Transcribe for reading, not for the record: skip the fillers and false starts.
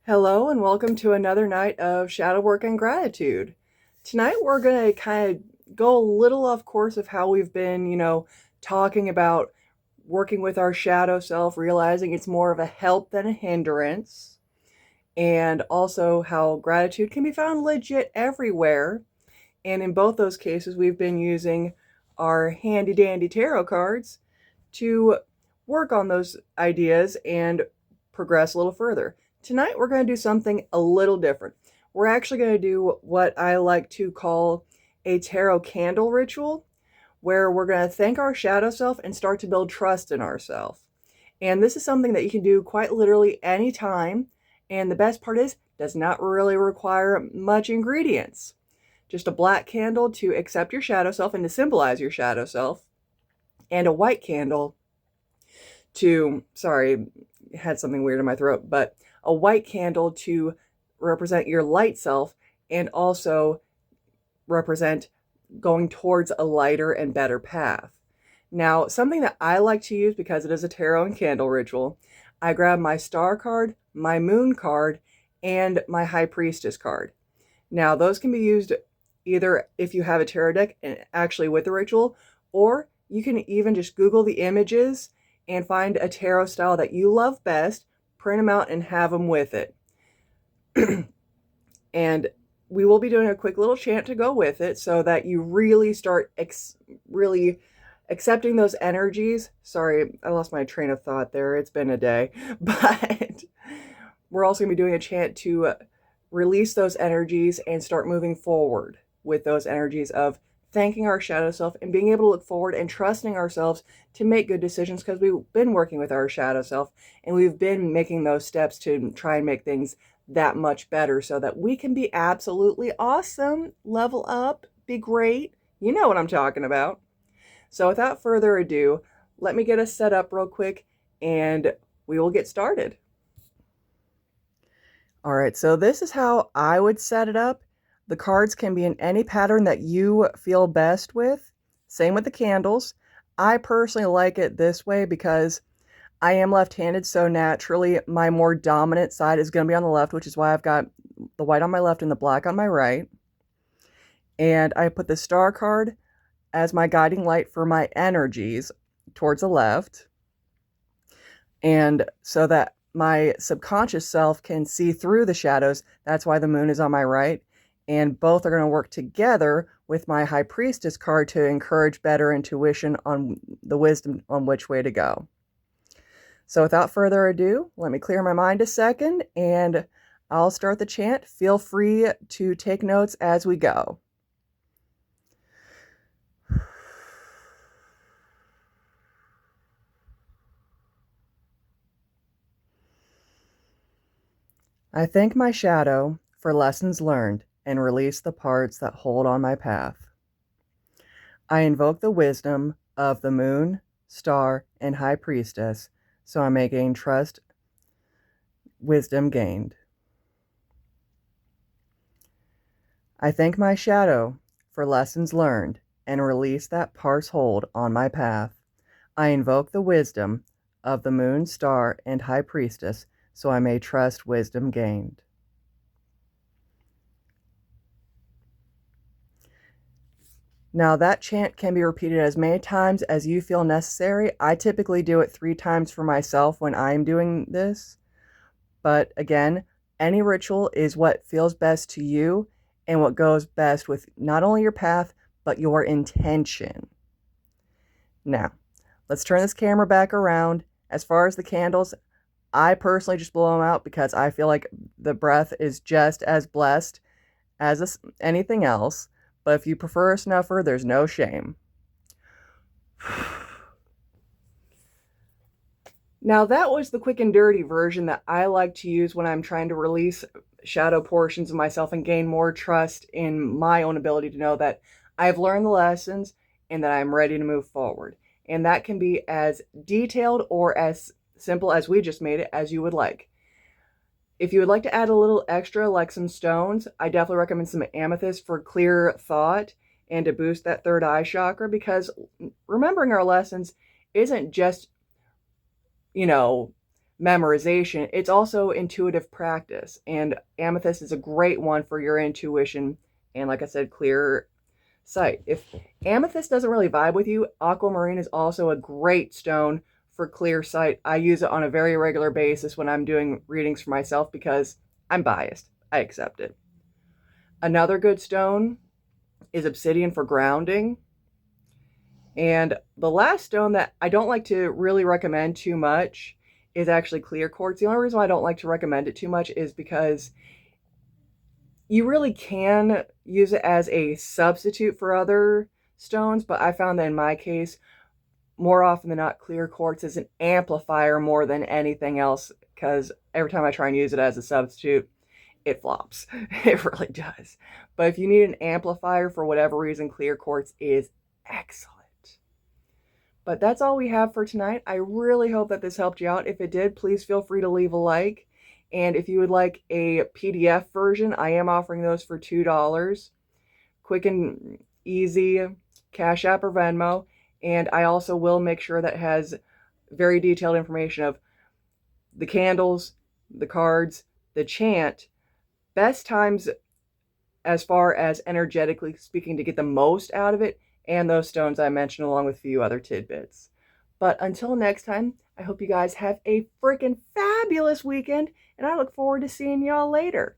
Hello and welcome to another night of shadow work and gratitude. Tonight we're going to kind of go a little off course of how we've been, talking about working with our shadow self, realizing it's more of a help than a hindrance, and also how gratitude can be found legit everywhere. And in both those cases, we've been using our handy dandy tarot cards to work on those ideas and progress a little further. Tonight, we're going to do something a little different. We're actually going to do what I like to call a tarot candle ritual, where we're going to thank our shadow self and start to build trust in ourselves. And this is something that you can do quite literally anytime. And the best part is, does not really require much ingredients. Just a black candle to accept your shadow self and to symbolize your shadow self, and a white candle to, sorry, had something weird in my throat, but a white candle to represent your light self and also represent going towards a lighter and better path. Now, something that I like to use because it is a tarot and candle ritual, I grab my star card, my moon card, and my high priestess card. Now, those can be used either if you have a tarot deck and actually with the ritual, or you can even just Google the images and find a tarot style that you love best, print them out and have them with it. And we will be doing a quick little chant to go with it so that you really start really accepting those energies. Sorry, I lost my train of thought there. It's been a day. But we're also going to be doing a chant to release those energies and start moving forward with those energies of thanking our shadow self and being able to look forward and trusting ourselves to make good decisions, because we've been working with our shadow self and we've been making those steps to try and make things that much better so that we can be absolutely awesome, level up, be great. You know what I'm talking about. So without further ado, let me get us set up real quick and we will get started. All right, so this is how I would set it up. The cards can be in any pattern that you feel best with. Same with the candles. I personally like it this way because I am left-handed, so naturally my more dominant side is going to be on the left, which is why I've got the white on my left and the black on my right. And I put the star card as my guiding light for my energies towards the left. And so that my subconscious self can see through the shadows, that's why the moon is on my right. And both are going to work together with my high priestess card to encourage better intuition on the wisdom on which way to go. So without further ado, let me clear my mind a second and I'll start the chant. Feel free to take notes as we go. I thank my shadow for lessons learned and release the parts that hold on my path. I invoke the wisdom of the moon, star, and high priestess so I may gain trust, wisdom gained. I thank my shadow for lessons learned and release that parts hold on my path. I invoke the wisdom of the moon, star, and high priestess so I may trust, wisdom gained. Now that chant can be repeated as many times as you feel necessary. I typically do it 3 times for myself when I'm doing this. But again, any ritual is what feels best to you and what goes best with not only your path, but your intention. Now, let's turn this camera back around. As far as the candles, I personally just blow them out because I feel like the breath is just as blessed as anything else. But if you prefer a snuffer, there's no shame. Now that was the quick and dirty version that I like to use when I'm trying to release shadow portions of myself and gain more trust in my own ability to know that I've learned the lessons and that I'm ready to move forward. And that can be as detailed or as simple as we just made it as you would like. If you would like to add a little extra, like some stones, I definitely recommend some amethyst for clear thought and to boost that third eye chakra, because remembering our lessons isn't just, memorization, it's also intuitive practice. And amethyst is a great one for your intuition and, like I said, clear sight. If amethyst doesn't really vibe with you, aquamarine is also a great stone for clear sight. I use it on a very regular basis when I'm doing readings for myself because I'm biased. I accept it. Another good stone is obsidian for grounding. And the last stone that I don't like to really recommend too much is actually clear quartz. The only reason why I don't like to recommend it too much is because you really can use it as a substitute for other stones, but I found that in my case, more often than not, clear quartz is an amplifier more than anything else, because every time I try and use it as a substitute, it flops. It really does. But if you need an amplifier for whatever reason, clear quartz is excellent. But that's all we have for tonight. I really hope that this helped you out. If it did, please feel free to leave a like. And if you would like a PDF version, I am offering those for $2. Quick and easy, Cash App or Venmo. And I also will make sure that has very detailed information of the candles, the cards, the chant, best times as far as energetically speaking to get the most out of it, and those stones I mentioned along with a few other tidbits. But until next time, I hope you guys have a freaking fabulous weekend, and I look forward to seeing y'all later.